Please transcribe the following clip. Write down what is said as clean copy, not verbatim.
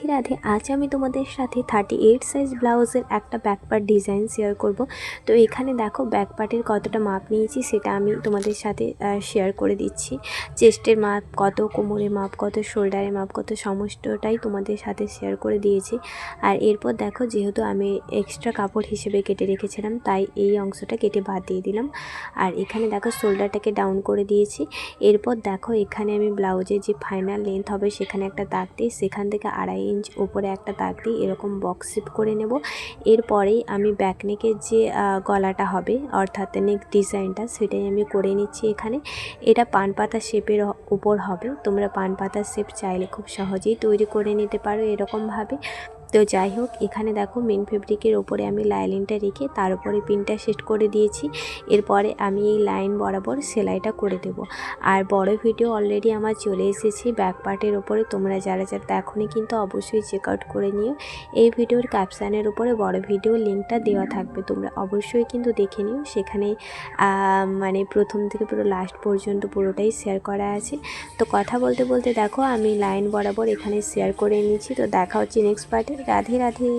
রাধে রাধে। আজ আমি তোমাদের সাথে 38 সাইজ ব্লাউজের একটা ব্যাকপার্ট ডিজাইন শেয়ার করব। তো এখানে দেখো ব্যাকপার্টের কতটা মাপ নিয়েছি সেটা আমি তোমাদের সাথে শেয়ার করে দিচ্ছি। চেস্টের মাপ কত, কোমরের মাপ কত, শোল্ডারের মাপ কত, সমস্তটাই তোমাদের সাথে শেয়ার করে দিয়েছি। আর এরপর দেখো, যেহেতু আমি এক্সট্রা কাপড় হিসেবে কেটে রেখেছিলাম তাই এই অংশটা কেটে বাদ দিয়ে দিলাম। আর এখানে দেখো শোল্ডারটাকে ডাউন করে দিয়েছি। এরপর দেখো এখানে আমি ব্লাউজের যে ফাইনাল লেন্থ হবে সেখানে একটা দাগ দিই, সেখান থেকে 2.5 ইঞ্চ উপরে একটা দাগ দিই, এরকম বক্স শেপ করে নেব। এরপরেই আমি ব্যাক নেকের যে গলাটা হবে অর্থাৎ নেক ডিজাইনটা সেটাই আমি করে নিচ্ছি। এখানে এটা পান পাতা শেপের উপর হবে। তোমরা পান পাতা শেপ চাইলে খুব সহজেই তৈরি করে নিতে পারো এরকমভাবে। তো যাই হোক, এখানে দেখো মেন ফেব্রিকের ওপরে আমি লাইনিংটা রেখে তার উপরে পিনটা সেট করে দিয়েছি। এরপরে আমি এই লাইন বরাবর সেলাইটা করে দেব। আর বড় ভিডিও অলরেডি আমার চলে এসেছে ব্যাক পার্টের ওপরে, তোমরা যারা যারা দেখোনি কিন্তু অবশ্যই চেক আউট করে নিও। এই ভিডিওর ক্যাপশানের উপরে বড় ভিডিও লিঙ্কটা দেওয়া থাকবে, তোমরা অবশ্যই কিন্তু দেখে নিও। সেখানে মানে প্রথম থেকে পুরো লাস্ট পর্যন্ত পুরোটাই শেয়ার করা আছে। তো কথা বলতে বলতে দেখো আমি লাইন বরাবর এখানে শেয়ার করে নিয়েছি। তো দেখা হচ্ছে নেক্সট পার্টে। রাধে রাধে।